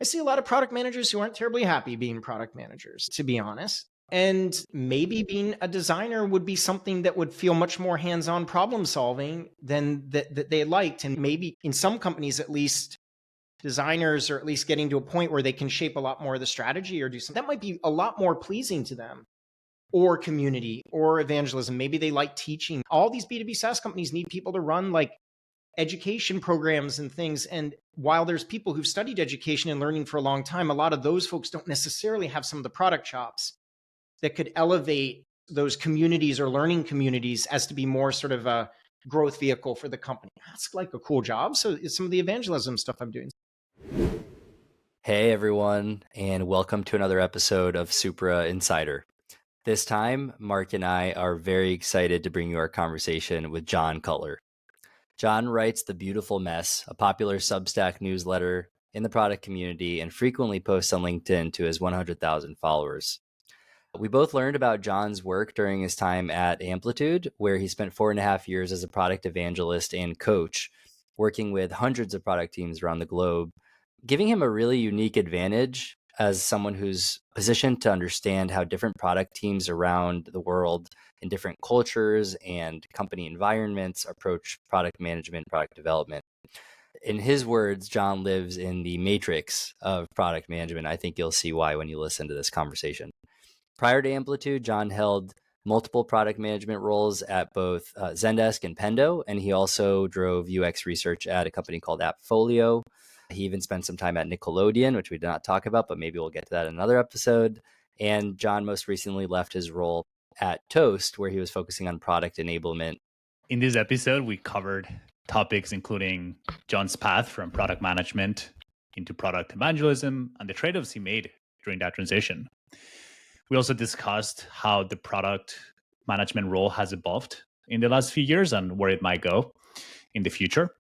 I see a lot of product managers who aren't terribly happy being product managers, to be honest. And maybe being a designer would be something that would feel much more hands-on problem solving than that they liked. And maybe in some companies, at least, designers are at least getting to a point where they can shape a lot more of the strategy or do something that might be a lot more pleasing to them, or community or evangelism. Maybe they like teaching. All these B2B SaaS companies need people to run like education programs and things. And while there's people who've studied education and learning for a long time, a lot of those folks don't necessarily have some of the product chops that could elevate those communities or learning communities as to be more sort of a growth vehicle for the company. That's like a cool job. So it's some of the evangelism stuff I'm doing. Hey everyone, and welcome to another episode of Supra Insider. This time, Marc and I are very excited to bring you our conversation with John Cutler. John writes The Beautiful Mess, a popular Substack newsletter in the product community, and frequently posts on LinkedIn to his 100,000 followers. We both learned about John's work during his time at Amplitude, where he spent 4.5 years as a product evangelist and coach, working with hundreds of product teams around the globe, giving him a really unique advantage as someone who's positioned to understand how different product teams around the world in different cultures and company environments approach product management, product development. In his words, John lives in the matrix of product management. I think you'll see why when you listen to this conversation. Prior to Amplitude, John held multiple product management roles at both Zendesk and Pendo, and he also drove UX research at a company called AppFolio. He even spent some time at Nickelodeon, which we did not talk about, but maybe we'll get to that in another episode. And John most recently left his role at Toast, where he was focusing on product enablement. In this episode, we covered topics including John's path from product management into product evangelism and the trade-offs he made during that transition. We also discussed how the product management role has evolved in the last few years and where it might go in the future.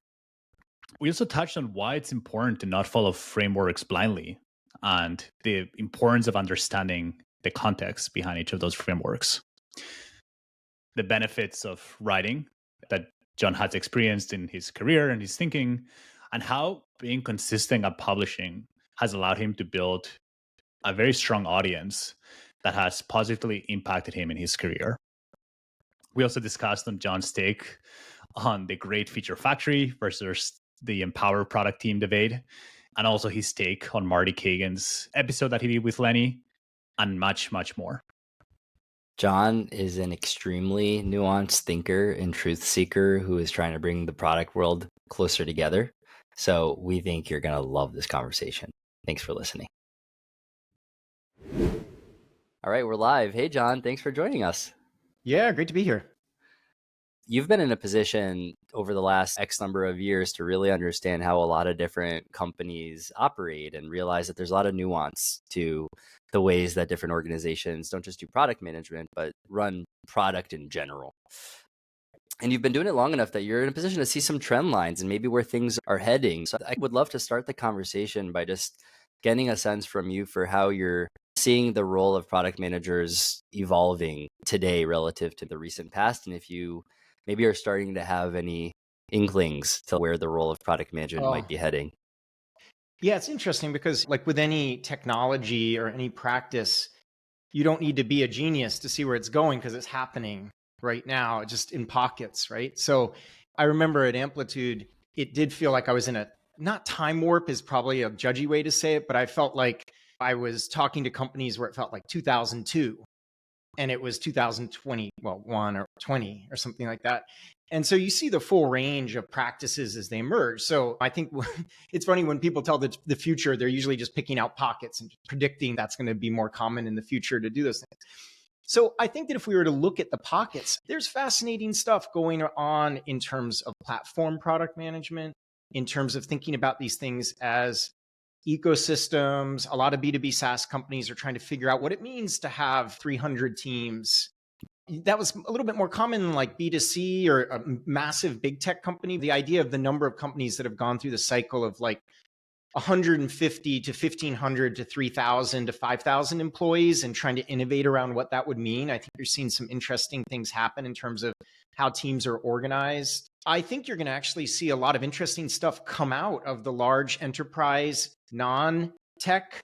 We also touched on why it's important to not follow frameworks blindly and the importance of understanding the context behind each of those frameworks. The benefits of writing that John has experienced in his career and his thinking, and how being consistent at publishing has allowed him to build a very strong audience that has positively impacted him in his career. We also discussed on John's take on the great feature factory versus the empower product team debate, and also his take on Marty Kagan's episode that he did with Lenny, and much, much more. John is an extremely nuanced thinker and truth seeker who is trying to bring the product world closer together. So we think you're going to love this conversation. Thanks for listening. All right, we're live. Hey, John, thanks for joining us. Yeah, great to be here. You've been in a position over the last X number of years to really understand how a lot of different companies operate and realize that there's a lot of nuance to the ways that different organizations don't just do product management, but run product in general. And you've been doing it long enough that you're in a position to see some trend lines and maybe where things are heading. So I would love to start the conversation by just getting a sense from you for how you're seeing the role of product managers evolving today relative to the recent past, and if you maybe are starting to have any inklings to where the role of product management might be heading. Yeah, it's interesting because like with any technology or any practice, you don't need to be a genius to see where it's going because it's happening right now, just in pockets, right? So I remember at Amplitude, it did feel like I was in a, not time warp is probably a judgy way to say it, but I felt like I was talking to companies where it felt like 2002 and it was 2020, well, 1 or 20 or something like that. And so you see the full range of practices as they emerge. So I think it's funny when people tell the future, they're usually just picking out pockets and predicting that's going to be more common in the future to do those things. So I think that if we were to look at the pockets, there's fascinating stuff going on in terms of platform product management, in terms of thinking about these things as ecosystems. A lot of B2B SaaS companies are trying to figure out what it means to have 300 teams. That was a little bit more common in like B2C or a massive big tech company. The idea of the number of companies that have gone through the cycle of like 150 to 1,500 to 3,000 to 5,000 employees and trying to innovate around what that would mean. I think you're seeing some interesting things happen in terms of how teams are organized. I think you're going to actually see a lot of interesting stuff come out of the large enterprise, tech,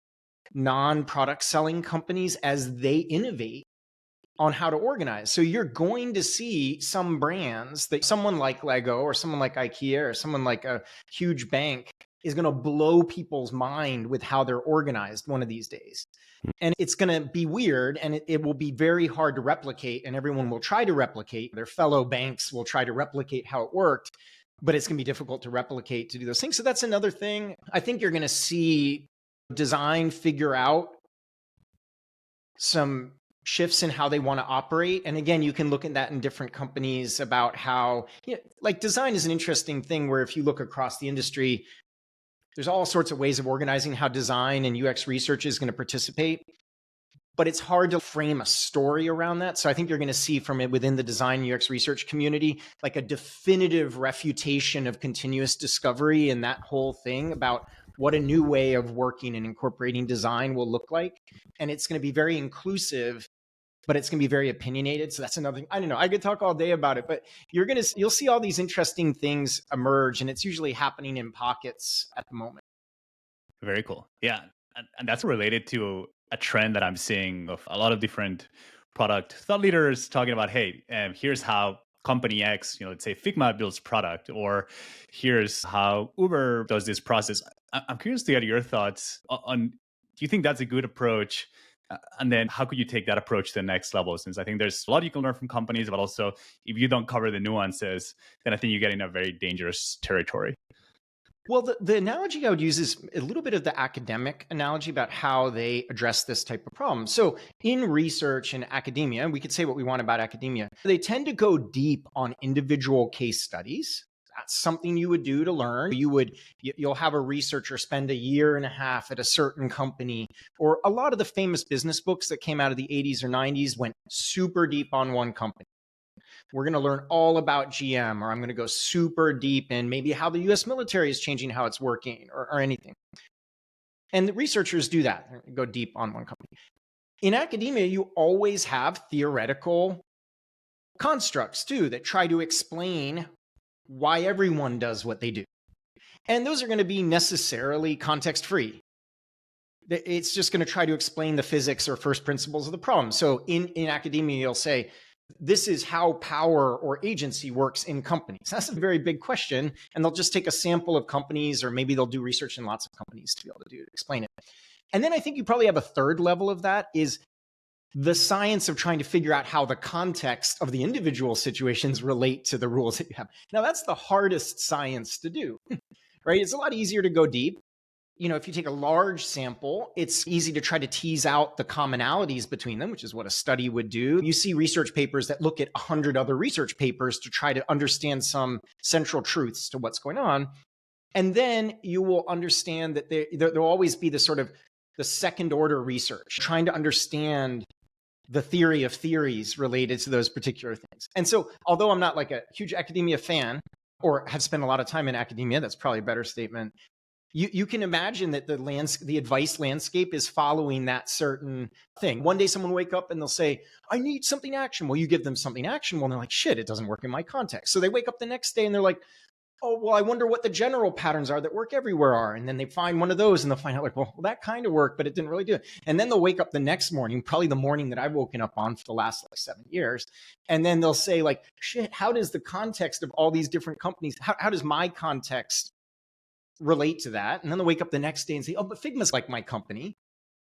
non-product selling companies as they innovate on how to organize. So you're going to see some brands that someone like Lego or someone like IKEA or someone like a huge bank is going to blow people's mind with how they're organized one of these days. And it's going to be weird, and it will be very hard to replicate, and everyone will try to replicate. Their fellow banks will try to replicate how it worked, but it's going to be difficult to replicate to do those things. So that's another thing. I think you're going to see design figure out some shifts in how they want to operate. And again, you can look at that in different companies about how, like design is an interesting thing where if you look across the industry, there's all sorts of ways of organizing how design and UX research is going to participate, but it's hard to frame a story around that. So I think you're going to see from it within the design UX research community, like a definitive refutation of continuous discovery and that whole thing about what a new way of working and incorporating design will look like. And it's going to be very inclusive, but it's going to be very opinionated. So that's another thing. I don't know. I could talk all day about it, but you'll see all these interesting things emerge, and it's usually happening in pockets at the moment. Very cool. Yeah. And that's related to a trend that I'm seeing of a lot of different product thought leaders talking about, hey, here's how company X, let's say Figma builds product, or here's how Uber does this process. I'm curious to get your thoughts on, do you think that's a good approach? And then how could you take that approach to the next level? Since I think there's a lot you can learn from companies, but also if you don't cover the nuances, then I think you get in a very dangerous territory. Well, the analogy I would use is a little bit of the academic analogy about how they address this type of problem. So in research and academia, we could say what we want about academia, they tend to go deep on individual case studies. That's something you would do to learn. You'll have a researcher spend a year and a half at a certain company, or a lot of the famous business books that came out of the 80s or 90s went super deep on one company. We're going to learn all about GM, or I'm going to go super deep in maybe how the US military is changing how it's working or anything. And the researchers do that, go deep on one company. In academia, you always have theoretical constructs too that try to explain why everyone does what they do. And those are going to be necessarily context free. It's just going to try to explain the physics or first principles of the problem. So in academia, you'll say, this is how power or agency works in companies. That's a very big question. And they'll just take a sample of companies, or maybe they'll do research in lots of companies to be able to explain it. And then I think you probably have a third level of that is the science of trying to figure out how the context of the individual situations relate to the rules that you have. Now, that's the hardest science to do, right? It's a lot easier to go deep. If you take a large sample, it's easy to try to tease out the commonalities between them, which is what a study would do. You see research papers that look at 100 other research papers to try to understand some central truths to what's going on. And then you will understand that there'll always be the sort of the second order research, trying to understand the theory of theories related to those particular things. And so, although I'm not like a huge academia fan, or have spent a lot of time in academia, that's probably a better statement. You can imagine that the advice landscape is following that certain thing. One day someone will wake up and they'll say, I need something actionable. You give them something actionable and they're like, shit, it doesn't work in my context. So they wake up the next day and they're like, oh, well, I wonder what the general patterns are that work everywhere are. And then they find one of those and they'll find out like, well, that kind of worked, but it didn't really do it. And then they'll wake up the next morning, probably the morning that I've woken up on for the last 7 years. And then they'll say like, shit, how does the context of all these different companies, how does my context relate to that? And then they'll wake up the next day and say, oh, but Figma's like my company.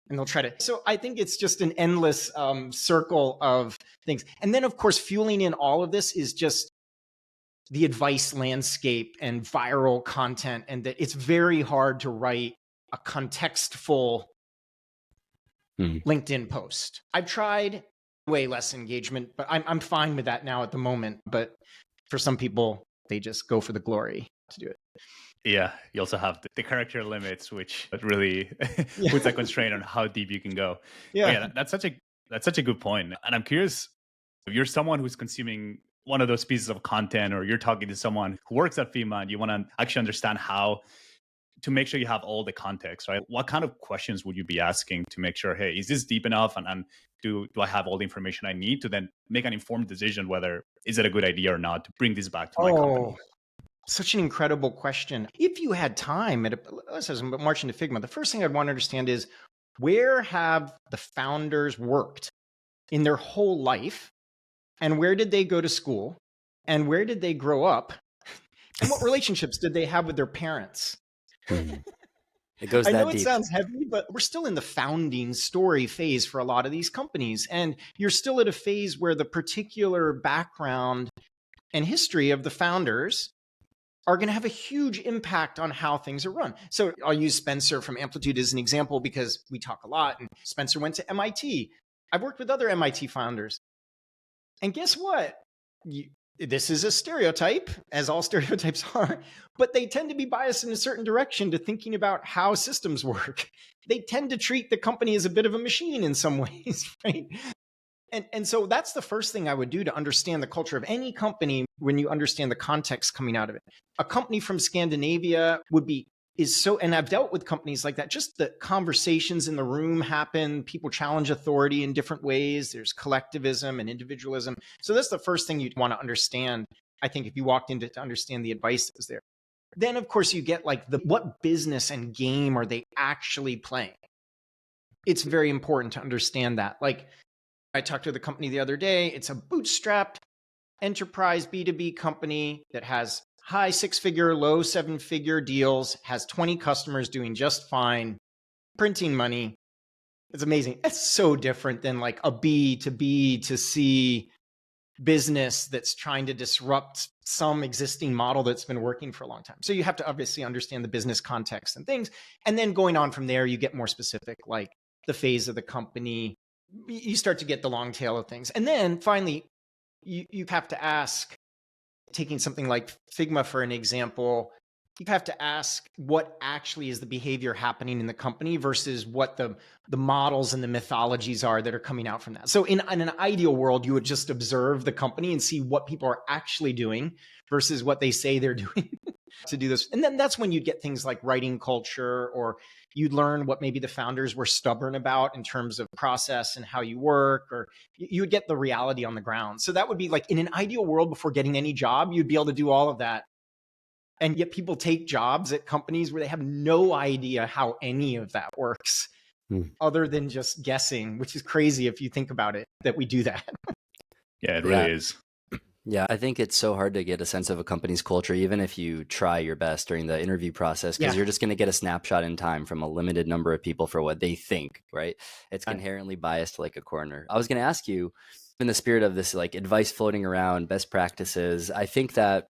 And they'll try to. So I think it's just an endless circle of things. And then, of course, fueling in all of this is just the advice landscape and viral content. And that it's very hard to write a contextful LinkedIn post. I've tried way less engagement, but I'm fine with that now at the moment. But for some people, they just go for the glory to do it. Yeah, you also have the character limits, which really puts a constraint on how deep you can go. Yeah, that's such a good point. And I'm curious, if you're someone who's consuming one of those pieces of content, or you're talking to someone who works at Figma and you want to actually understand how to make sure you have all the context, right? What kind of questions would you be asking to make sure, hey, is this deep enough? And do I have all the information I need to then make an informed decision whether is it a good idea or not to bring this back to my company? Such an incredible question. If you had time, let's say March into Figma, the first thing I'd want to understand is, where have the founders worked in their whole life? And where did they go to school? And where did they grow up? And what relationships did they have with their parents? It goes I that know it deep. sounds heavy, but we're still in the founding story phase for a lot of these companies. And you're still at a phase where the particular background and history of the founders are going to have a huge impact on how things are run. So I'll use Spencer from Amplitude as an example because we talk a lot. And Spencer went to MIT. I've worked with other MIT founders. And guess what? This is a stereotype, as all stereotypes are, but they tend to be biased in a certain direction to thinking about how systems work. They tend to treat the company as a bit of a machine in some ways, right? And so that's the first thing I would do to understand the culture of any company when you understand the context coming out of it. A company from Scandinavia and I've dealt with companies like that, just the conversations in the room happen, people challenge authority in different ways, there's collectivism and individualism. So that's the first thing you'd want to understand, I think, if you walked in to understand the advice that was there. Then, of course, you get like what business and game are they actually playing? It's very important to understand that. Like, I talked to the company the other day. It's a bootstrapped enterprise B2B company that has high 6-figure, low 7-figure deals, has 20 customers doing just fine, printing money. It's amazing. It's so different than like a B to B to C business that's trying to disrupt some existing model that's been working for a long time. So you have to obviously understand the business context and things. And then going on from there, you get more specific, like the phase of the company. You start to get the long tail of things. And then finally, you have to ask, taking something like Figma for an example, you have to ask what actually is the behavior happening in the company versus what the models and the mythologies are that are coming out from that. So in an ideal world, you would just observe the company and see what people are actually doing versus what they say they're doing to do this. And then that's when you get things like writing culture, or you'd learn what maybe the founders were stubborn about in terms of process and how you work, or you would get the reality on the ground. So that would be like, in an ideal world, before getting any job, you'd be able to do all of that. And yet people take jobs at companies where they have no idea how any of that works, other than just guessing, which is crazy if you think about it, that we do that. Yeah, it really is. Yeah, I think it's so hard to get a sense of a company's culture, even if you try your best during the interview process, because you're just going to get a snapshot in time from a limited number of people for what they think, right? It's inherently biased like a corner. I was going to ask you, in the spirit of this like advice floating around, best practices, I think that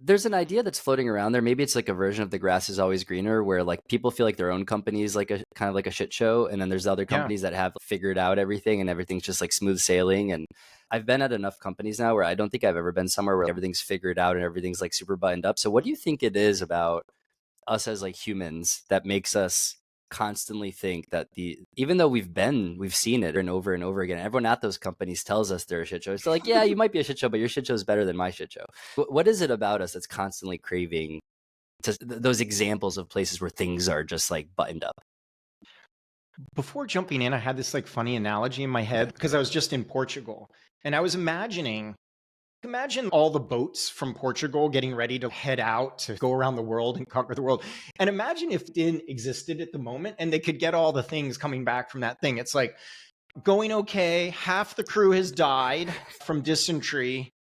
there's an idea that's floating around there. Maybe it's like a version of the grass is always greener, where like people feel like their own company is like a kind of like a shit show. And then there's other companies that have figured out everything and everything's just like smooth sailing. And I've been at enough companies now where I don't think I've ever been somewhere where everything's figured out and everything's like super buttoned up. So what do you think it is about us as like humans that makes us constantly think that even though we've seen it and over again, everyone at those companies tells us they're a shit show. It's like, yeah, you might be a shit show, but your shit show is better than my shit show. What is it about us that's constantly craving those examples of places where things are just like buttoned up? Before jumping in, I had this like funny analogy in my head because I was just in Portugal, and I was imagine all the boats from Portugal getting ready to head out to go around the world and conquer the world. And imagine if it existed at the moment and they could get all the things coming back from that thing. It's like going okay, half the crew has died from dysentery.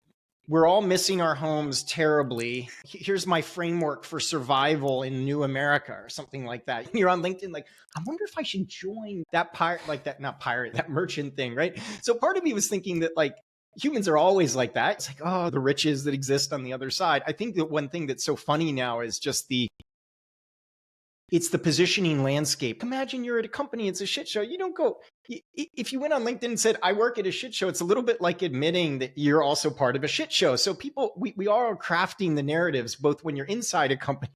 We're all missing our homes terribly. Here's my framework for survival in New America, or something like that. You're on LinkedIn like, I wonder if I should join that that merchant thing, right? So part of me was thinking that like, humans are always like that. It's like, oh, the riches that exist on the other side. I think that one thing that's so funny now is just it's the positioning landscape. Imagine you're at a company, it's a shit show. You don't go, if you went on LinkedIn and said, I work at a shit show, it's a little bit like admitting that you're also part of a shit show. So people, we are crafting the narratives, both when you're inside a company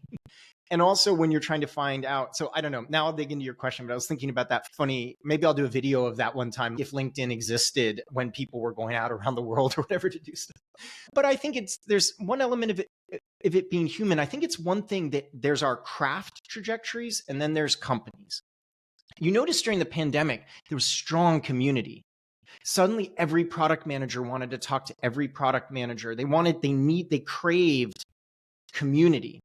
and also when you're trying to find out. So I don't know, now I'll dig into your question, but I was thinking about that funny, maybe I'll do a video of that one time if LinkedIn existed when people were going out around the world or whatever to do stuff. But I think there's one element of it being human. I think it's one thing that there's our craft trajectories and then there's companies. You notice during the pandemic, there was strong community. Suddenly every product manager wanted to talk to every product manager. They craved community.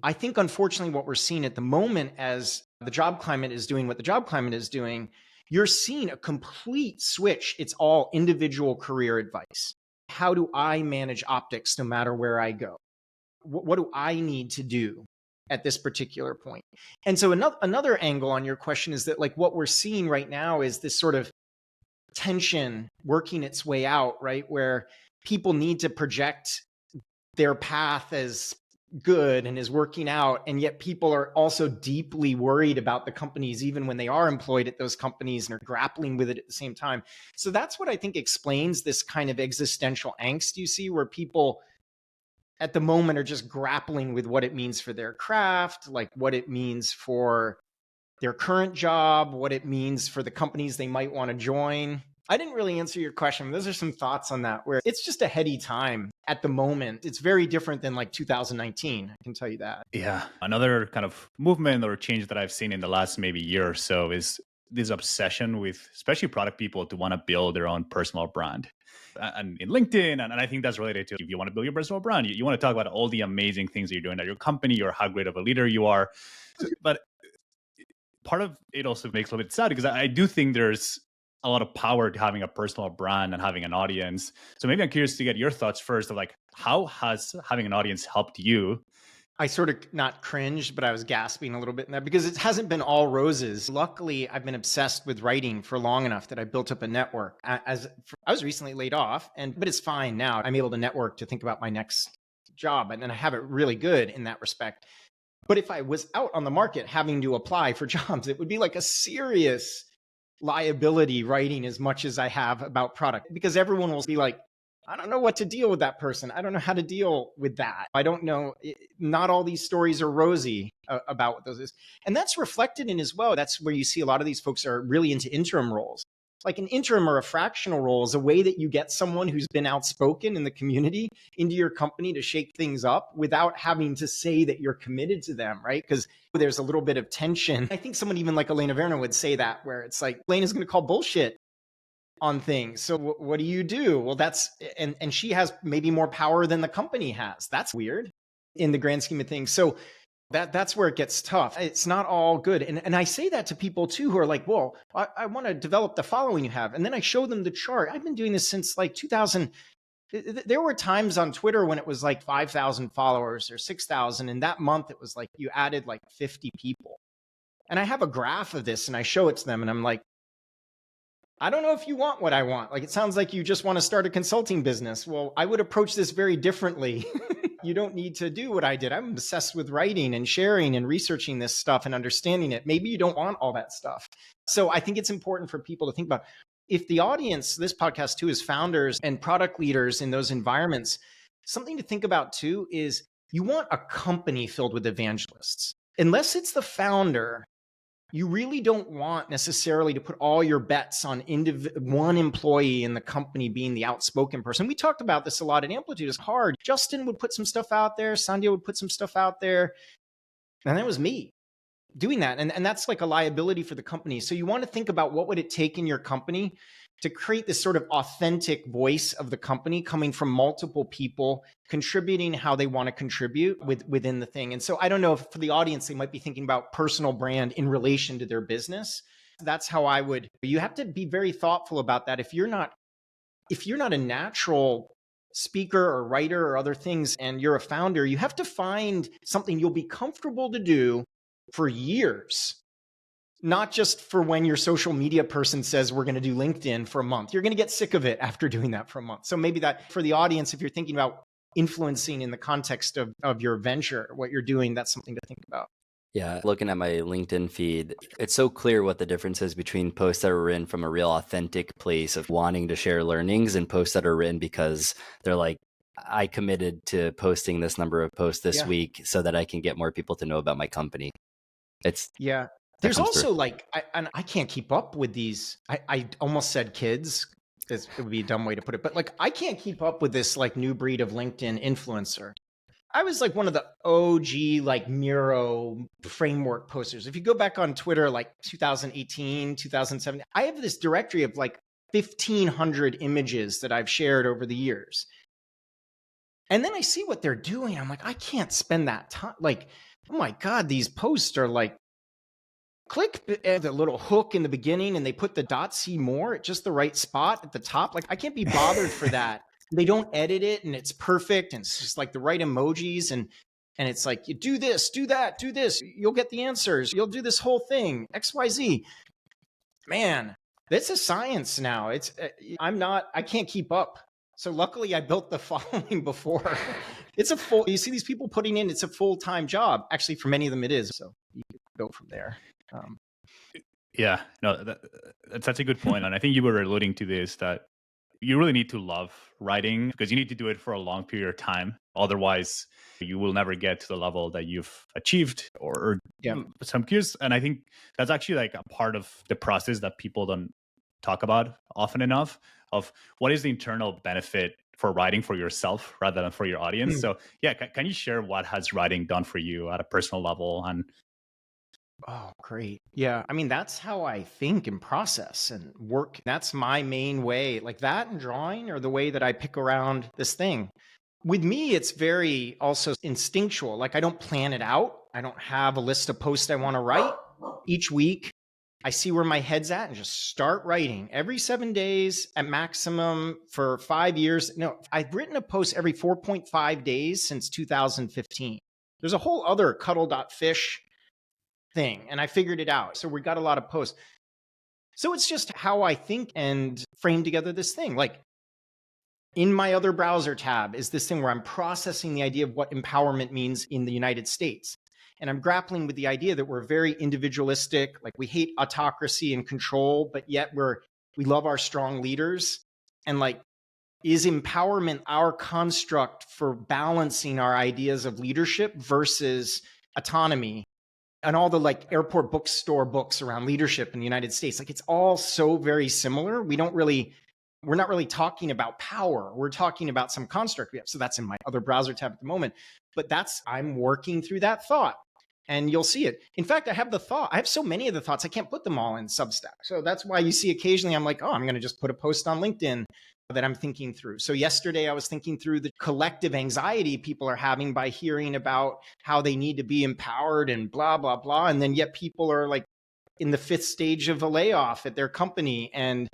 I think, unfortunately, what we're seeing at the moment as the job climate is doing what the job climate is doing, you're seeing a complete switch. It's all individual career advice. How do I manage optics no matter where I go? What do I need to do at this particular point? And so another angle on your question is that, like, what we're seeing right now is this sort of tension working its way out, right? Where people need to project their path as good and is working out, and yet people are also deeply worried about the companies, even when they are employed at those companies, and are grappling with it at the same time. So that's what I think explains this kind of existential angst you see, where people at the moment are just grappling with what it means for their craft, like what it means for their current job, what it means for the companies they might want to join. I didn't really answer your question. Those are some thoughts on that, where it's just a heady time at the moment. It's very different than like 2019. I can tell you that. Yeah. Another kind of movement or change that I've seen in the last maybe year or so is this obsession with especially product people to want to build their own personal brand. And in LinkedIn, and I think that's related to, if you want to build your personal brand, you want to talk about all the amazing things that you're doing at your company or how great of a leader you are. But part of it also makes a little bit sad, because I do think there's a lot of power to having a personal brand and having an audience. So maybe I'm curious to get your thoughts first of like, how has having an audience helped you? I sort of not cringed, but I was gasping a little bit in that, because it hasn't been all roses. Luckily, I've been obsessed with writing for long enough that I built up a network. I was recently laid off, but it's fine now. I'm able to network to think about my next job, and I have it really good in that respect. But if I was out on the market having to apply for jobs, it would be like a serious liability writing as much as I have about product, because everyone will be like, I don't know what to deal with that person. I don't know how to deal with that. I don't know. Not all these stories are rosy about what those is. And that's reflected in as well. That's where you see a lot of these folks are really into interim roles. Like an interim or a fractional role is a way that you get someone who's been outspoken in the community into your company to shake things up without having to say that you're committed to them, right? Because there's a little bit of tension. I think someone even like Elena Werner would say that, where it's like, Elena's going to call bullshit on things. So what do you do? Well, and she has maybe more power than the company has. That's weird in the grand scheme of things. So that's where it gets tough. It's not all good. And I say that to people too, who are like, well, I want to develop the following you have. And then I show them the chart. I've been doing this since like 2000. There were times on Twitter when it was like 5,000 followers or 6,000. And that month it was like you added like 50 people. And I have a graph of this and I show it to them and I'm like, I don't know if you want what I want. Like, it sounds like you just want to start a consulting business. Well, I would approach this very differently. You don't need to do what I did. I'm obsessed with writing and sharing and researching this stuff and understanding it. Maybe you don't want all that stuff. So I think it's important for people to think about, if the audience, this podcast too, is founders and product leaders in those environments, something to think about too is you want a company filled with evangelists. Unless it's the founder, you really don't want necessarily to put all your bets on one employee in the company being the outspoken person. We talked about this a lot at Amplitude. It's hard. Justin would put some stuff out there. Sandhya would put some stuff out there. And that was me doing that. And that's like a liability for the company. So you want to think about, what would it take in your company to create this sort of authentic voice of the company coming from multiple people contributing how they want to contribute within the thing. And so I don't know if for the audience, they might be thinking about personal brand in relation to their business. That's how I would, you have to be very thoughtful about that. If you're not a natural speaker or writer or other things, and you're a founder, you have to find something you'll be comfortable to do for years. Not just for when your social media person says we're going to do LinkedIn for a month. You're going to get sick of it after doing that for a month. So maybe that for the audience, if you're thinking about influencing in the context of your venture, what you're doing, that's something to think about. Yeah, looking at my LinkedIn feed, it's so clear what the difference is between posts that are written from a real authentic place of wanting to share learnings and posts that are written because they're like, I committed to posting this number of posts this week so that I can get more people to know about my company. There's also like, I can't keep up with these. I almost said kids. It would be a dumb way to put it, but like, I can't keep up with this like new breed of LinkedIn influencer. I was like one of the OG like Miro framework posters. If you go back on Twitter, like 2018, 2017, I have this directory of like 1,500 images that I've shared over the years. And then I see what they're doing. I'm like, I can't spend that time. Like, oh my God, these posts are like, click the little hook in the beginning and they put the .c more at just the right spot at the top. Like, I can't be bothered for that. They don't edit it and it's perfect. And it's just like the right emojis. And it's like, you do this, do that, do this. You'll get the answers. You'll do this whole thing, XYZ. Man, it's a science now. I can't keep up. So luckily I built the following before. You see these people putting in, it's a full-time job. Actually, for many of them it is. So you could go from there. Yeah, no, that's such a good point. And I think you were alluding to this, that you really need to love writing because you need to do it for a long period of time. Otherwise, you will never get to the level that you've achieved or some curious. And I think that's actually like a part of the process that people don't talk about often enough, of what is the internal benefit for writing for yourself rather than for your audience. So yeah, can you share what has writing done for you at a personal level? And oh, great. Yeah. I mean, that's how I think and process and work. That's my main way. Like that and drawing are the way that I pick around this thing. With me, it's very also instinctual. Like I don't plan it out. I don't have a list of posts I want to write each week. I see where my head's at and just start writing every 7 days at maximum for 5 years. No, I've written a post every 4.5 days since 2015. There's a whole other cuddle.fish thing, and I figured it out. So we got a lot of posts. So it's just how I think and frame together this thing. Like in my other browser tab is this thing where I'm processing the idea of what empowerment means in the United States. And I'm grappling with the idea that we're very individualistic, like we hate autocracy and control, but yet we love our strong leaders. And like, is empowerment our construct for balancing our ideas of leadership versus autonomy? And all the like airport bookstore books around leadership in the United States, like it's all so very similar. We're not really talking about power. We're talking about some construct we have. So that's in my other browser tab at the moment. But I'm working through that thought. And you'll see it. In fact, I have so many of the thoughts, I can't put them all in Substack. So that's why you see occasionally I'm like, oh, I'm going to just put a post on LinkedIn that I'm thinking through. So yesterday I was thinking through the collective anxiety people are having by hearing about how they need to be empowered and blah, blah, blah. And then yet people are like in the 5th stage of a layoff at their company and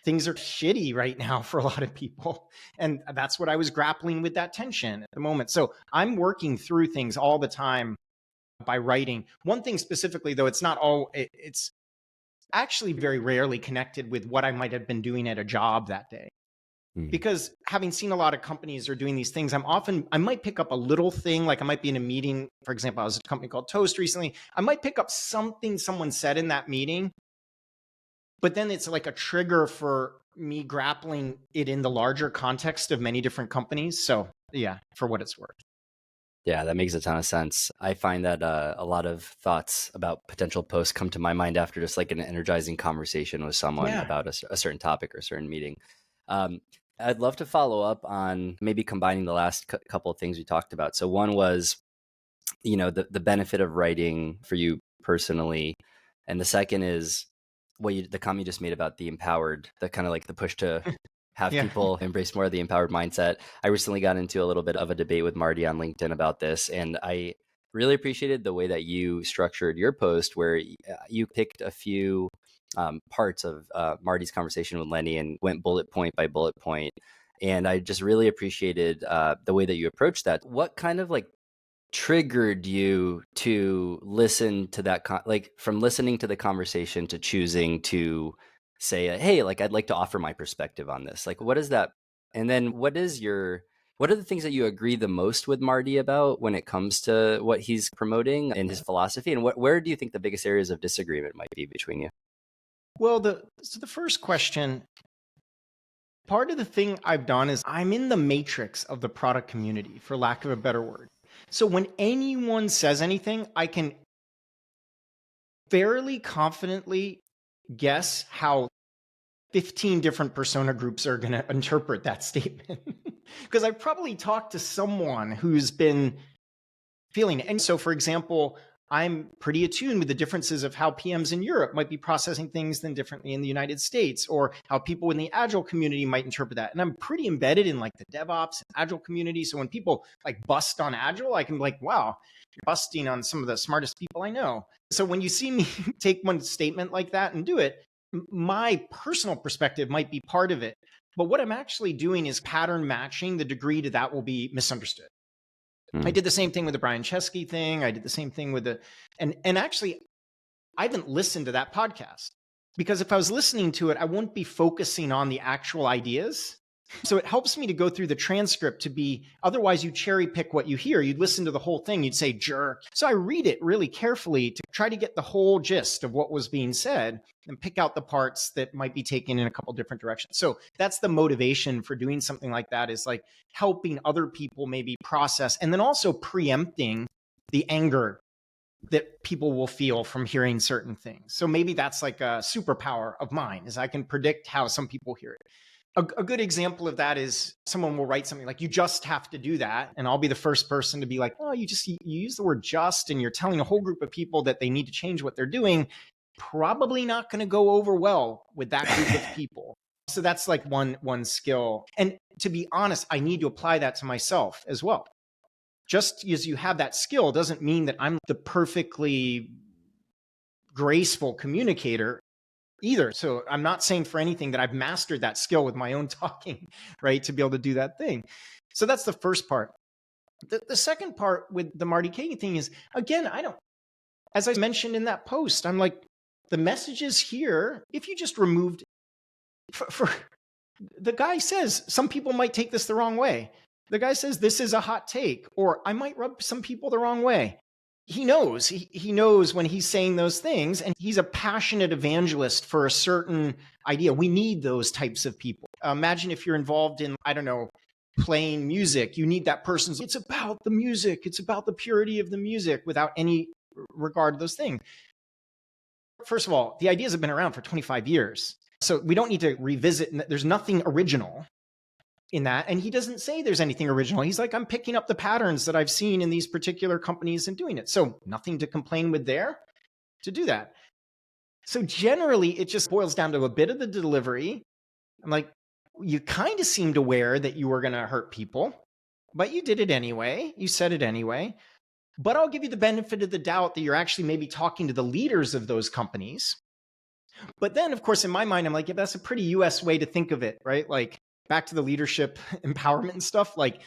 things are shitty right now for a lot of people. And that's what I was grappling with, that tension at the moment. So I'm working through things all the time by writing. One thing specifically, though, it's actually very rarely connected with what I might have been doing at a job that day. Because having seen a lot of companies are doing these things, I might pick up a little thing, like I might be in a meeting. For example, I was at a company called Toast recently. I might pick up something someone said in that meeting, but then it's like a trigger for me grappling it in the larger context of many different companies. So yeah, for what it's worth. Yeah, that makes a ton of sense. I find that a lot of thoughts about potential posts come to my mind after just like an energizing conversation with someone about a certain topic or a certain meeting. I'd love to follow up on maybe combining the last couple of things we talked about. So one was, the benefit of writing for you personally. And the second is the comment you just made about the empowered, the kind of like the push to have people embrace more of the empowered mindset. I recently got into a little bit of a debate with Marty on LinkedIn about this, and I really appreciated the way that you structured your post, where you picked a few parts of Marty's conversation with Lenny and went bullet point by bullet point. And I just really appreciated the way that you approached that. What kind of like triggered you to listen to that, from listening to the conversation to choosing to say, hey, like I'd like to offer my perspective on this? Like, what is that? And then what are the things that you agree the most with Marty about when it comes to what he's promoting and his philosophy? And where do you think the biggest areas of disagreement might be between you? Well, the first question, part of the thing I've done is I'm in the matrix of the product community, for lack of a better word. So when anyone says anything, I can fairly confidently guess how 15 different persona groups are going to interpret that statement. Because I've probably talked to someone who's been feeling it. And so, for example, I'm pretty attuned with the differences of how PMs in Europe might be processing things than differently in the United States, or how people in the Agile community might interpret that. And I'm pretty embedded in like the DevOps and Agile community. So when people like bust on Agile, I can be like, wow, you're busting on some of the smartest people I know. So when you see me take one statement like that and do it, my personal perspective might be part of it. But what I'm actually doing is pattern matching the degree to that will be misunderstood. I did the same thing with the Brian Chesky thing. I did the same thing with and actually, I haven't listened to that podcast, because if I was listening to it, I wouldn't be focusing on the actual ideas. So it helps me to go through the transcript to be, otherwise you cherry pick what you hear. You'd listen to the whole thing. You'd say jerk. So I read it really carefully to try to get the whole gist of what was being said and pick out the parts that might be taken in a couple different directions. So that's the motivation for doing something like that, is like helping other people maybe process, and then also preempting the anger that people will feel from hearing certain things. So maybe that's like a superpower of mine, is I can predict how some people hear it. A good example of that is someone will write something like, you just have to do that. And I'll be the first person to be like, oh, you use the word just, and you're telling a whole group of people that they need to change what they're doing. Probably not going to go over well with that group of people. So that's like one skill. And to be honest, I need to apply that to myself as well. Just as you have that skill doesn't mean that I'm the perfectly graceful communicator either. So I'm not saying for anything that I've mastered that skill with my own talking, right, to be able to do that thing. So that's the first part. The second part with the Marty Kagan thing is, again, as I mentioned in that post, I'm like, the messages here, if you just removed, for the guy says, some people might take this the wrong way. The guy says, this is a hot take, or I might rub some people the wrong way. He knows, he knows when he's saying those things, and he's a passionate evangelist for a certain idea. We need those types of people. Imagine if you're involved in, I don't know, playing music, you need that person's, it's about the music, it's about the purity of the music, without any regard to those things. First of all, the ideas have been around for 25 years. So we don't need to revisit. There's nothing original in that. And he doesn't say there's anything original. He's like, I'm picking up the patterns that I've seen in these particular companies and doing it. So nothing to complain with there to do that. So generally, it just boils down to a bit of the delivery. I'm like, you kind of seemed aware that you were going to hurt people, but you did it anyway. You said it anyway. But I'll give you the benefit of the doubt that you're actually maybe talking to the leaders of those companies. But then, of course, in my mind, I'm like, yeah, that's a pretty US way to think of it, right? Like, back to the leadership empowerment and stuff, like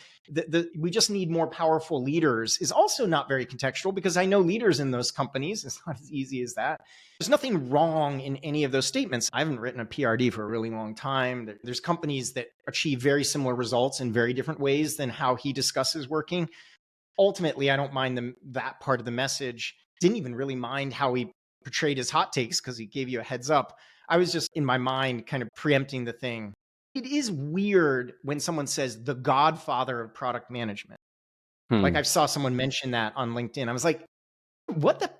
we just need more powerful leaders is also not very contextual, because I know leaders in those companies. It's not as easy as that. There's nothing wrong in any of those statements. I haven't written a PRD for a really long time. There's companies that achieve very similar results in very different ways than how he discusses working. Ultimately, I don't mind that part of the message. Didn't even really mind how he portrayed his hot takes, because he gave you a heads up. I was just in my mind kind of preempting the thing. It is weird when someone says the godfather of product management. Like I saw someone mention that on LinkedIn. I was like, what the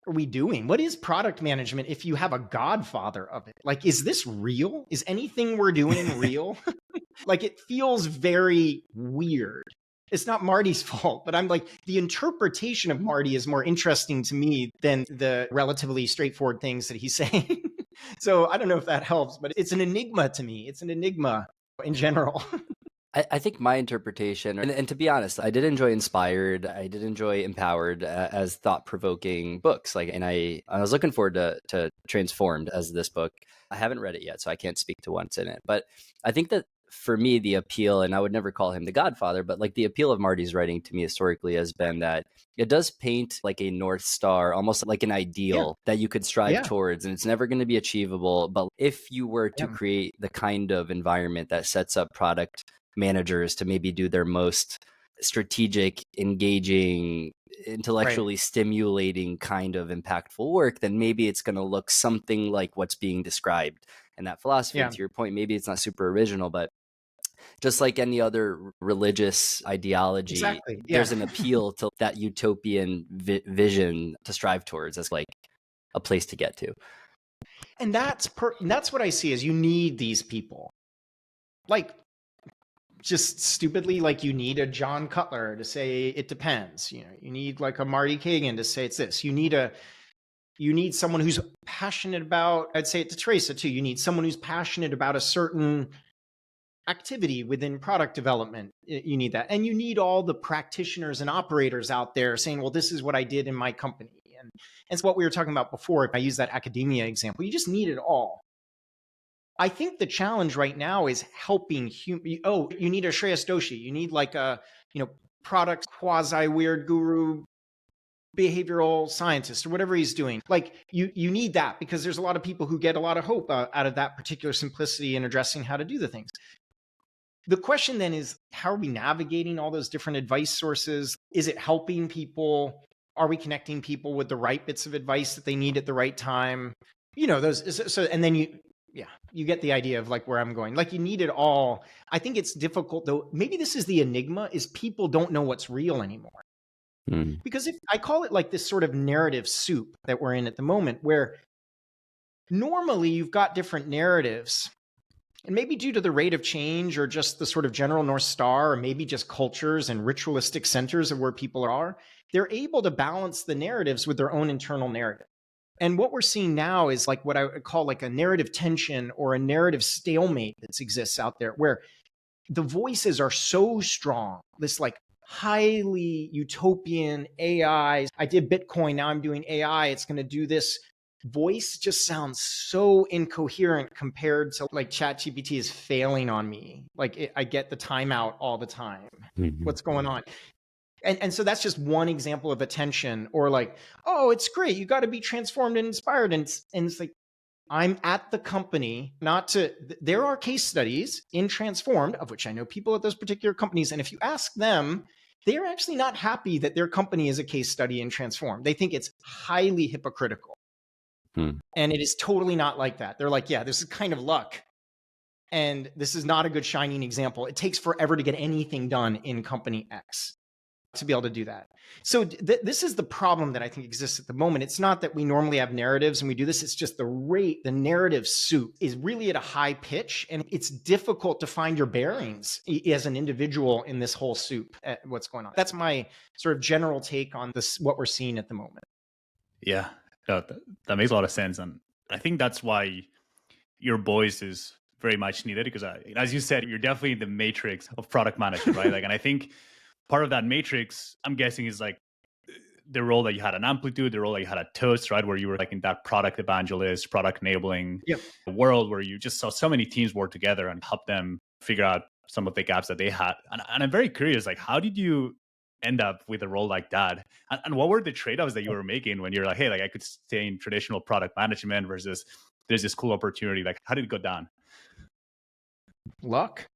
are we doing? What is product management if you have a godfather of it? Like, is this real? Is anything we're doing real? Like, it feels very weird. It's not Marty's fault, but I'm like, the interpretation of Marty is more interesting to me than the relatively straightforward things that he's saying. So I don't know if that helps, but it's an enigma to me. It's an enigma in general. I think my interpretation, and to be honest, I did enjoy Inspired. I did enjoy Empowered as thought-provoking books. And I was looking forward to Transformed as this book. I haven't read it yet, so I can't speak to what's in it. But I think that for me, the appeal, and I would never call him the godfather, but like the appeal of Marty's writing to me historically has been that it does paint like a North Star, almost like an ideal that you could strive towards, and it's never going to be achievable. But if you were to create the kind of environment that sets up product managers to maybe do their most strategic, engaging, intellectually stimulating kind of impactful work, then maybe it's going to look something like what's being described. And that philosophy, to your point, maybe it's not super original, but just like any other religious ideology, there's an appeal to that utopian vision to strive towards as like a place to get to. And that's what I see is you need these people. Like, just stupidly, like you need a John Cutler to say it depends. You need like a Marty Kagan to say it's this. You need someone who's passionate about, I'd say it to Teresa too. You need someone who's passionate about a certain activity within product development. You need that. And you need all the practitioners and operators out there saying, well, this is what I did in my company. And it's what we were talking about before. If I use that academia example, you just need it all. I think the challenge right now is helping you need a Shreyas Doshi. You need like a, product quasi weird guru, behavioral scientist, or whatever he's doing. Like you need that, because there's a lot of people who get a lot of hope out of that particular simplicity in addressing how to do the things. The question then is, how are we navigating all those different advice sources? Is it helping people? Are we connecting people with the right bits of advice that they need at the right time? Those. So, and then you get the idea of like where I'm going. Like you need it all. I think it's difficult though. Maybe this is the enigma, is people don't know what's real anymore. Because if I call it like this sort of narrative soup that we're in at the moment, where normally you've got different narratives, and maybe due to the rate of change or just the sort of general North Star, or maybe just cultures and ritualistic centers of where people are, they're able to balance the narratives with their own internal narrative. And what we're seeing now is like what I would call like a narrative tension or a narrative stalemate that exists out there, where the voices are so strong, this like highly utopian AI. I did Bitcoin, now I'm doing AI, it's going to do this. Voice just sounds so incoherent compared to like ChatGPT is failing on me. Like I get the timeout all the time. What's going on? And so that's just one example of attention. Or like, oh, it's great, you got to be transformed and inspired. And it's like, I'm at the company, there are case studies in Transformed, of which I know people at those particular companies. And if you ask them, they're actually not happy that their company is a case study in Transformed. They think it's highly hypocritical. And it is totally not like that. They're like, yeah, this is kind of luck. And this is not a good shining example. It takes forever to get anything done in company X to be able to do that. So this is the problem that I think exists at the moment. It's not that we normally have narratives and we do this. It's just the narrative soup is really at a high pitch, and it's difficult to find your bearings as an individual in this whole soup at what's going on. That's my sort of general take on this, what we're seeing at the moment. Yeah, that makes a lot of sense. And I think that's why your voice is very much needed, because as you said, you're definitely in the matrix of product management, right? And I think part of that matrix, I'm guessing, is like the role that you had at Amplitude, the role that you had at Toast, right? Where you were like in that product evangelist, product enabling world, where you just saw so many teams work together and help them figure out some of the gaps that they had. And I'm very curious, like, how did you end up with a role like that? And what were the trade-offs that you were making when you're like, hey, like I could stay in traditional product management versus there's this cool opportunity? Like, how did it go down? Luck,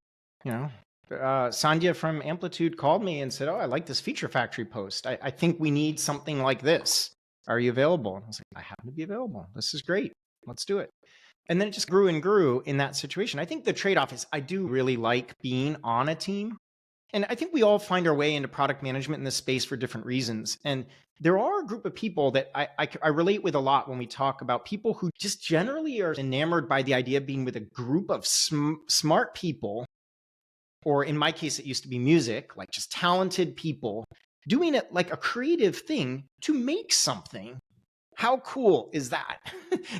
Sandhya from Amplitude called me and said, oh, I like this Feature Factory post. I think we need something like this. Are you available? And I was like, I happen to be available. This is great. Let's do it. And then it just grew and grew in that situation. I think the trade-off is I do really like being on a team. And I think we all find our way into product management in this space for different reasons. And there are a group of people that I relate with a lot when we talk about people who just generally are enamored by the idea of being with a group of smart people, or in my case, it used to be music, like just talented people doing it like a creative thing to make something. How cool is that?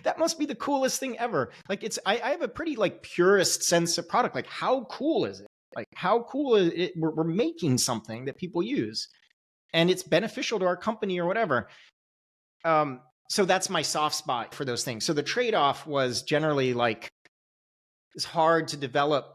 That must be the coolest thing ever. Like I have a pretty like purist sense of product. Like how cool is it? Like how cool is it? We're making something that people use and it's beneficial to our company or whatever. So that's my soft spot for those things. So the trade-off was generally like, it's hard to develop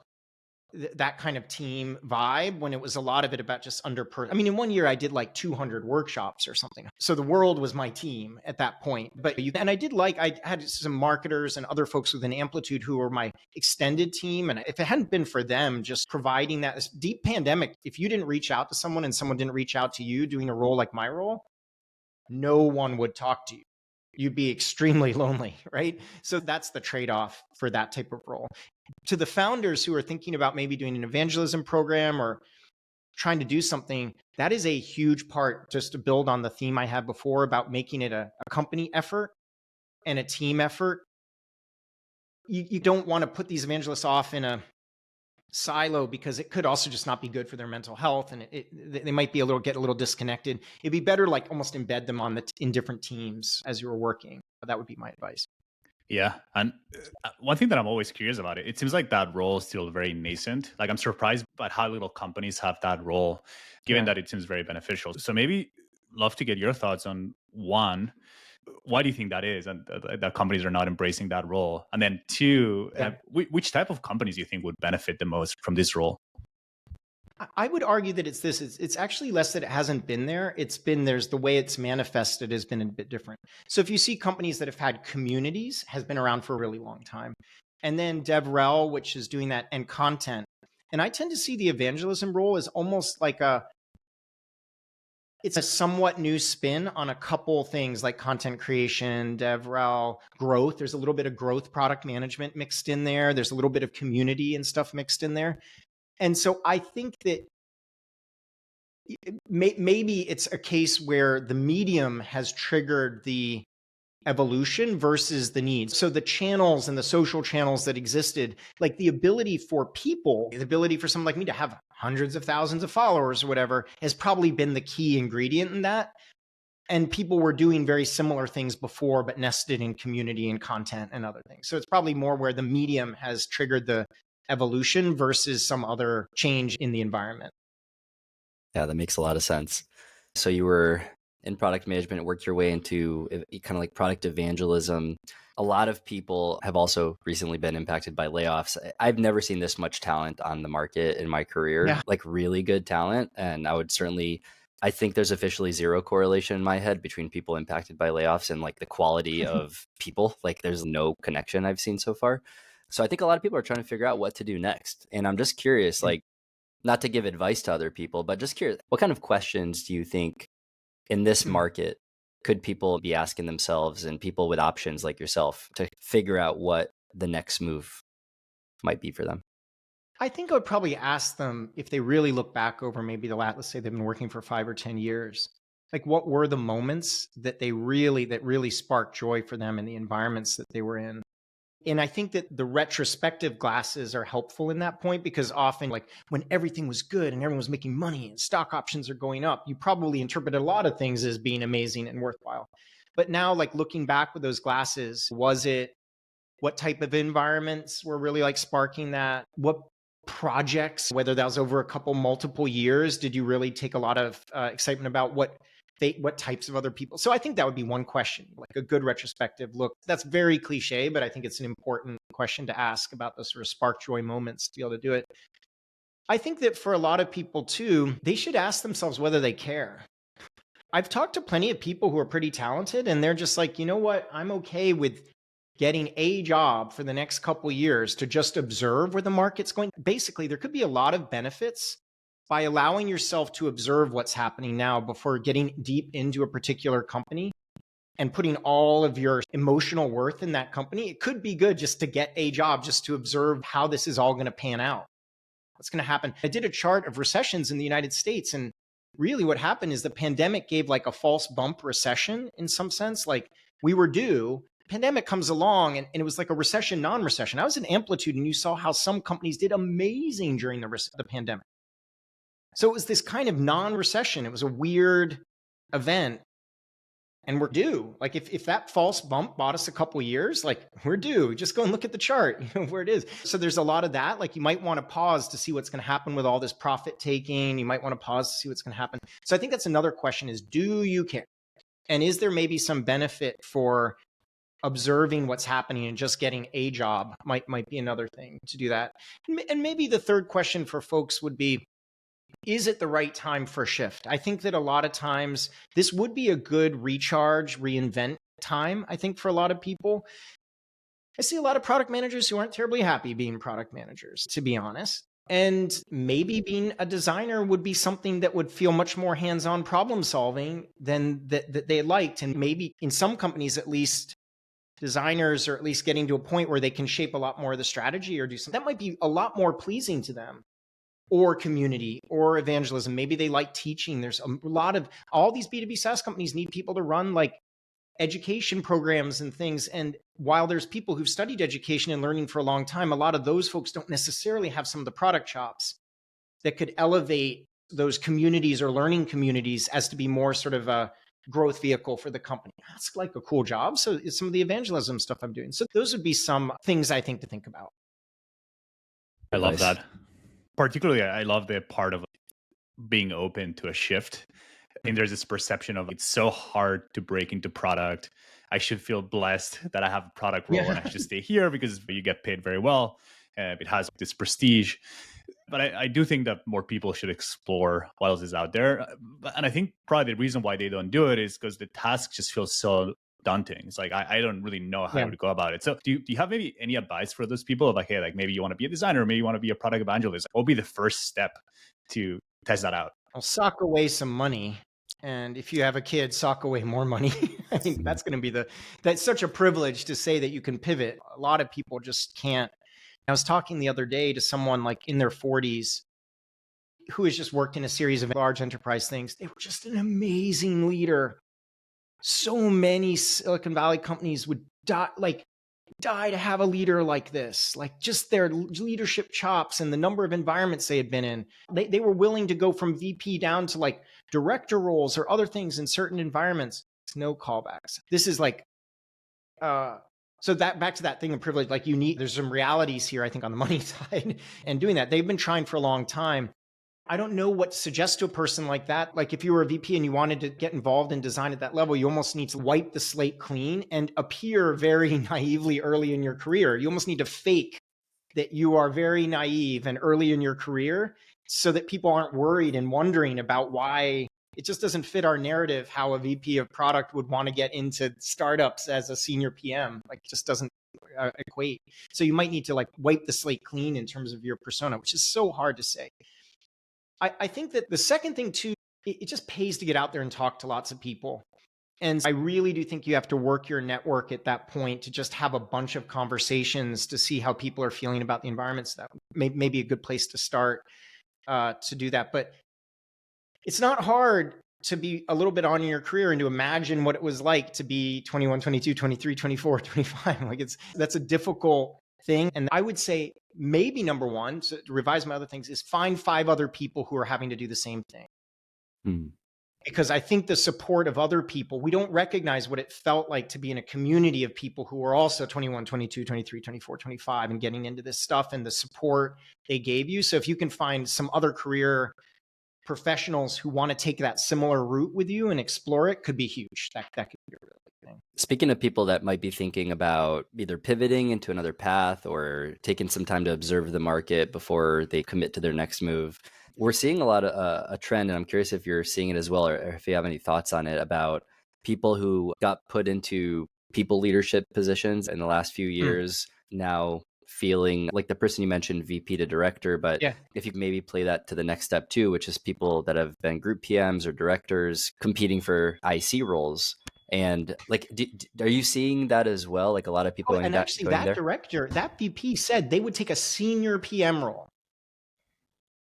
that kind of team vibe when it was a lot of it about just I mean, in one year I did like 200 workshops or something. So the world was my team at that point. And I had some marketers and other folks within Amplitude who were my extended team. And if it hadn't been for them just providing that, this deep pandemic, if you didn't reach out to someone and someone didn't reach out to you doing a role like my role, no one would talk to you. You'd be extremely lonely, right? So that's the trade-off for that type of role. To the founders who are thinking about maybe doing an evangelism program or trying to do something, that is a huge part, just to build on the theme I had before about making it a company effort and a team effort. You don't want to put these evangelists off in a silo because it could also just not be good for their mental health, and they might be get a little disconnected. It'd be better like almost embed them in different teams as you were working. That would be my advice. Yeah. And one thing that I'm always curious about, it seems like that role is still very nascent. Like I'm surprised by how little companies have that role, given that it seems very beneficial. So maybe love to get your thoughts on one, why do you think that is, and that companies are not embracing that role? And then two, which type of companies do you think would benefit the most from this role? I would argue that it's actually less that it hasn't been there. There's the way it's manifested has been a bit different. So if you see companies that have had communities, has been around for a really long time. And then DevRel, which is doing that, and content. And I tend to see the evangelism role as almost like it's a somewhat new spin on a couple things like content creation, DevRel, growth. There's a little bit of growth product management mixed in there. There's a little bit of community and stuff mixed in there. And so I think that maybe it's a case where the medium has triggered the evolution versus the needs. So the channels and the social channels that existed, like the ability for people, the ability for someone like me to have hundreds of thousands of followers or whatever, has probably been the key ingredient in that. And people were doing very similar things before, but nested in community and content and other things. So it's probably more where the medium has triggered the evolution versus some other change in the environment. Yeah, that makes a lot of sense. So you were in product management, worked your way into kind of like product evangelism. A lot of people have also recently been impacted by layoffs. I've never seen this much talent on the market in my career, like really good talent. And I think there's officially zero correlation in my head between people impacted by layoffs and like the quality of people. Like there's no connection I've seen so far. So I think a lot of people are trying to figure out what to do next. And I'm just curious, like, not to give advice to other people, but just curious, what kind of questions do you think in this market could people be asking themselves, and people with options like yourself, to figure out what the next move might be for them? I think I would probably ask them, if they really look back over maybe let's say they've been working for 5 or 10 years, like what were the moments that really sparked joy for them in the environments that they were in? And I think that the retrospective glasses are helpful in that point, because often like when everything was good and everyone was making money and stock options are going up, you probably interpreted a lot of things as being amazing and worthwhile. But now, like looking back with those glasses, what type of environments were really like sparking that? What projects, whether that was over multiple years, did you really take a lot of excitement about? What types of other people? So I think that would be one question, like a good retrospective look. That's very cliche, but I think it's an important question to ask about those sort of spark joy moments to be able to do it. I think that for a lot of people too, they should ask themselves whether they care. I've talked to plenty of people who are pretty talented, and they're just like, you know what? I'm okay with getting a job for the next couple of years to just observe where the market's going. Basically, there could be a lot of benefits by allowing yourself to observe what's happening now before getting deep into a particular company and putting all of your emotional worth in that company. It could be good just to get a job, just to observe how this is all going to pan out. What's going to happen? I did a chart of recessions in the United States, and really what happened is the pandemic gave like a false bump recession in some sense. Like we were due, pandemic comes along, and it was like a recession, non-recession. I was in Amplitude, and you saw how some companies did amazing during the pandemic. So it was this kind of non-recession. It was a weird event, and we're due. Like if that false bump bought us a couple of years, like we're due. Just go and look at the chart, where it is. So there's a lot of that. Like you might want to pause to see what's going to happen with all this profit taking. You might want to pause to see what's going to happen. So I think that's another question: is do you care? And is there maybe some benefit for observing what's happening and just getting a job? Might be another thing to do that. And maybe the third question for folks would be, is it the right time for a shift? I think that a lot of times this would be a good recharge, reinvent time, I think, for a lot of people. I see a lot of product managers who aren't terribly happy being product managers, to be honest. And maybe being a designer would be something that would feel much more hands-on problem solving than that they liked. And maybe in some companies, at least, designers are at least getting to a point where they can shape a lot more of the strategy or do something that might be a lot more pleasing to them. Or community or evangelism. Maybe they like teaching. There's a lot of all these B2B SaaS companies need people to run like education programs and things. And while there's people who've studied education and learning for a long time, a lot of those folks don't necessarily have some of the product chops that could elevate those communities or learning communities as to be more sort of a growth vehicle for the company. That's like a cool job. So it's some of the evangelism stuff I'm doing. So those would be some things I think to think about. I love that. Particularly, I love the part of being open to a shift. I think there's this perception of it's so hard to break into product. I should feel blessed that I have a product role and I should stay here because you get paid very well. It has this prestige. But I do think that more people should explore what else is out there. And I think probably the reason why they don't do it is because the task just feels so daunting. It's like, I don't really know how to go about it. So do you have maybe any advice for those people of like, hey, like maybe you want to be a designer, maybe you want to be a product evangelist? What would be the first step to test that out? I'll sock away some money. And if you have a kid, sock away more money. I think that's going to be that's such a privilege to say that you can pivot. A lot of people just can't. I was talking the other day to someone like in their 40s who has just worked in a series of large enterprise things. They were just an amazing leader. So many Silicon Valley companies would die to have a leader like this, like just their leadership chops and the number of environments they had been in. They were willing to go from VP down to like director roles or other things in certain environments. It's no callbacks. This is like, so that back to that thing of privilege, like there's some realities here, I think, on the money side and doing that. They've been trying for a long time. I don't know what to suggest to a person like that. Like if you were a VP and you wanted to get involved in design at that level, you almost need to wipe the slate clean and appear very naively early in your career. You almost need to fake that you are very naive and early in your career so that people aren't worried and wondering about why. It just doesn't fit our narrative how a VP of product would want to get into startups as a senior PM. Like it just doesn't equate. So you might need to like wipe the slate clean in terms of your persona, which is so hard to say. I think that the second thing too, it just pays to get out there and talk to lots of people. And I really do think you have to work your network at that point to just have a bunch of conversations to see how people are feeling about the environments. That may be a good place to start to do that. But it's not hard to be a little bit on in your career and to imagine what it was like to be 21, 22, 23, 24, 25. Like that's a difficult thing. And I would say maybe number one, to revise my other things, is find 5 other people who are having to do the same thing. Because I think the support of other people, we don't recognize what it felt like to be in a community of people who were also 21, 22, 23, 24, 25 and getting into this stuff and the support they gave you. So if you can find some other career professionals who want to take that similar route with you and explore it, could be huge. That could be a really big thing. Speaking of people that might be thinking about either pivoting into another path or taking some time to observe the market before they commit to their next move, we're seeing a lot of a trend, and I'm curious if you're seeing it as well, or if you have any thoughts on it, about people who got put into people leadership positions in the last few years now feeling like the person you mentioned, VP to director, but if you maybe play that to the next step too, which is people that have been group PMs or directors competing for IC roles. And like, are you seeing that as well? Like a lot of people and actually that director, that VP said they would take a senior PM role.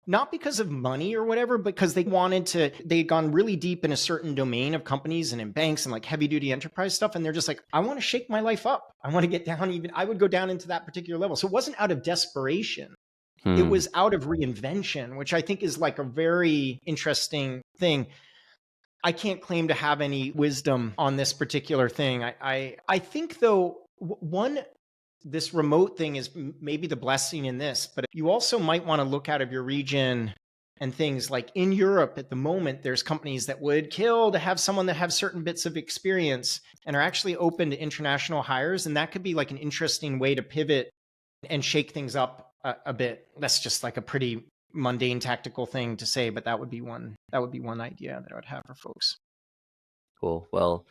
Not because of money or whatever, because they'd gone really deep in a certain domain of companies and in banks and like heavy duty enterprise stuff. And they're just like, I want to shake my life up. I want to get down I would go down into that particular level. So it wasn't out of desperation. It was out of reinvention, which I think is like a very interesting thing. I can't claim to have any wisdom on this particular thing. I think though, this remote thing is maybe the blessing in this, but you also might want to look out of your region and things like in Europe at the moment, there's companies that would kill to have someone that have certain bits of experience and are actually open to international hires. And that could be like an interesting way to pivot and shake things up a bit. That's just like a pretty mundane tactical thing to say, but that would be one idea that I would have for folks. Cool. Well,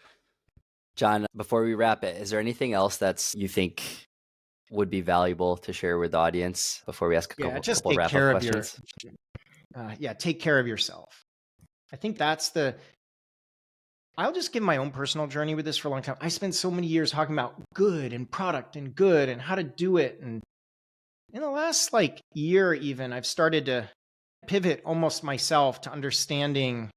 John, before we wrap it, is there anything else that's you think would be valuable to share with the audience before we ask a couple wrap-up questions? Take care of yourself. I think I'll just give my own personal journey with this for a long time. I spent so many years talking about good and product and good and how to do it. And in the last year even, I've started to pivot almost myself to understanding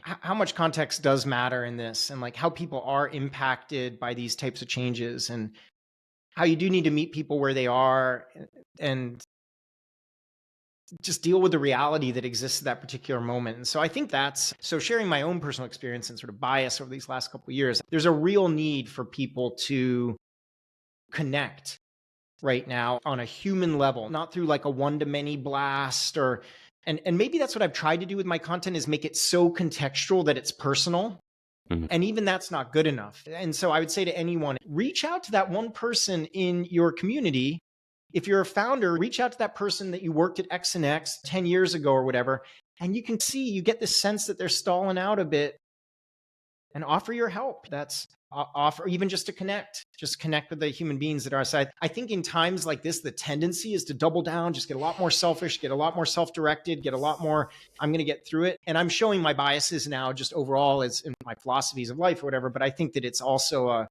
how much context does matter in this, and like how people are impacted by these types of changes, and how you do need to meet people where they are and just deal with the reality that exists at that particular moment. And so I think so sharing my own personal experience and sort of bias over these last couple of years, there's a real need for people to connect right now on a human level, not through like a one-to-many blast and maybe that's what I've tried to do with my content, is make it so contextual that it's personal. Mhm. And even that's not good enough. And so I would say to anyone, reach out to that one person in your community. If you're a founder, reach out to that person that you worked at X and X 10 years ago or whatever. And you get this sense that they're stalling out a bit, and offer your help. That's offer, even just to connect with the human beings that are outside. I think in times like this, the tendency is to double down, just get a lot more selfish, get a lot more self-directed, get a lot more, I'm going to get through it. And I'm showing my biases now just overall as in my philosophies of life or whatever. But I think that it's also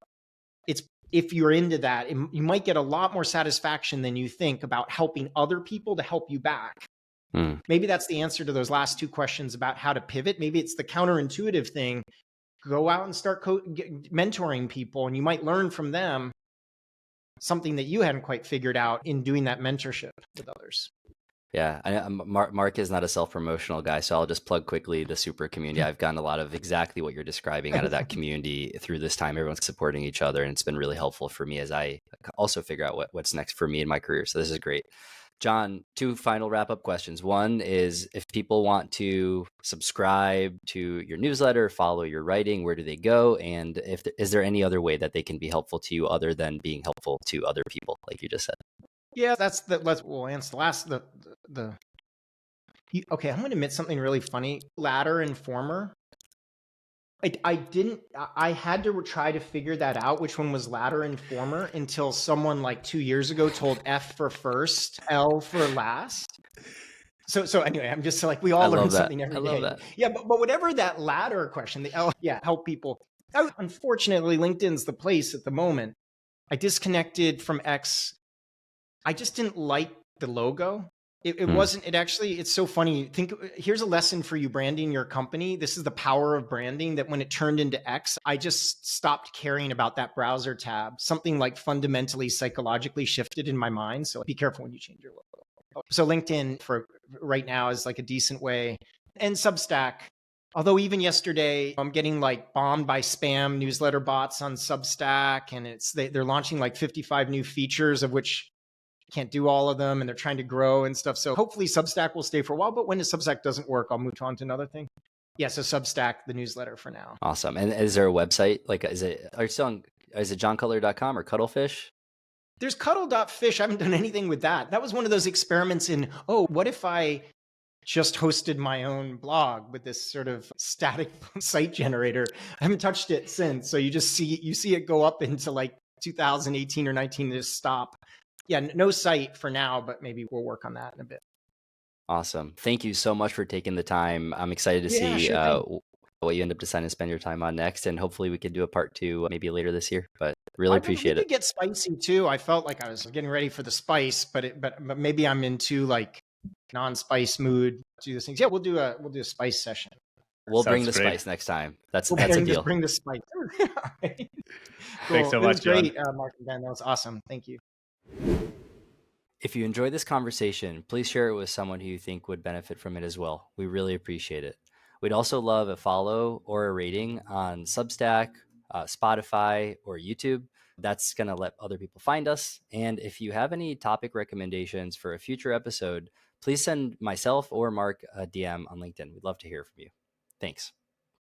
if you're into that, you might get a lot more satisfaction than you think about helping other people to help you back. Maybe that's the answer to those last two questions about how to pivot. Maybe it's the counterintuitive thing. Go out and start mentoring people, and you might learn from them something that you hadn't quite figured out in doing that mentorship with others. Yeah, Mark is not a self-promotional guy, so I'll just plug quickly the Supra community. I've gotten a lot of exactly what you're describing out of that community through this time. Everyone's supporting each other, and it's been really helpful for me as I also figure out what's next for me in my career. So this is great. John, two final wrap-up questions. One is, if people want to subscribe to your newsletter, follow your writing, where do they go? And is there any other way that they can be helpful to you other than being helpful to other people, like you just said? Yeah, we'll answer the last, okay, I'm going to admit something really funny. Latter and former. I had to try to figure that out, which one was latter and former, until someone like 2 years ago told F for first, L for last. So anyway, I'm just like, we all learn something every day. I love that. Yeah, but whatever that latter question, the L, yeah, help people. Unfortunately, LinkedIn's the place at the moment. I disconnected from X. I just didn't like the logo. It's so funny. Here's a lesson for you branding your company. This is the power of branding, that when it turned into X, I just stopped caring about that browser tab. Something like fundamentally psychologically shifted in my mind. So be careful when you change your logo. So LinkedIn for right now is like a decent way. And Substack. Although even yesterday, I'm getting like bombed by spam newsletter bots on Substack, and they're launching like 55 new features, of which can't do all of them, and they're trying to grow and stuff. So hopefully Substack will stay for a while, but when the Substack doesn't work, I'll move on to another thing. Yeah, so Substack, the newsletter for now. Awesome. And is there a website? Like, is it johncutler.com or Cuttlefish? There's cuddle.fish. I haven't done anything with that. That was one of those experiments in, what if I just hosted my own blog with this sort of static site generator? I haven't touched it since. So you see it go up into like 2018 or 19 to just stop. Yeah, no site for now, but maybe we'll work on that in a bit. Awesome. Thank you so much for taking the time. I'm excited to see what you end up deciding to spend your time on next. And hopefully we could do a part 2 maybe later this year, but really appreciate it. We could get spicy too. I felt like I was getting ready for the spice, but maybe I'm into like non-spice mood, do these things. Yeah, we'll do a spice session. We'll bring the spice next time. That's a deal. Bring the spice. Cool. Thanks so much, John. Great, Marc and Ben. That was awesome. Thank you. If you enjoyed this conversation, please share it with someone who you think would benefit from it as well. We really appreciate it. We'd also love a follow or a rating on Substack, Spotify, or YouTube. That's going to let other people find us. And if you have any topic recommendations for a future episode, please send myself or Mark a DM on LinkedIn. We'd love to hear from you. Thanks.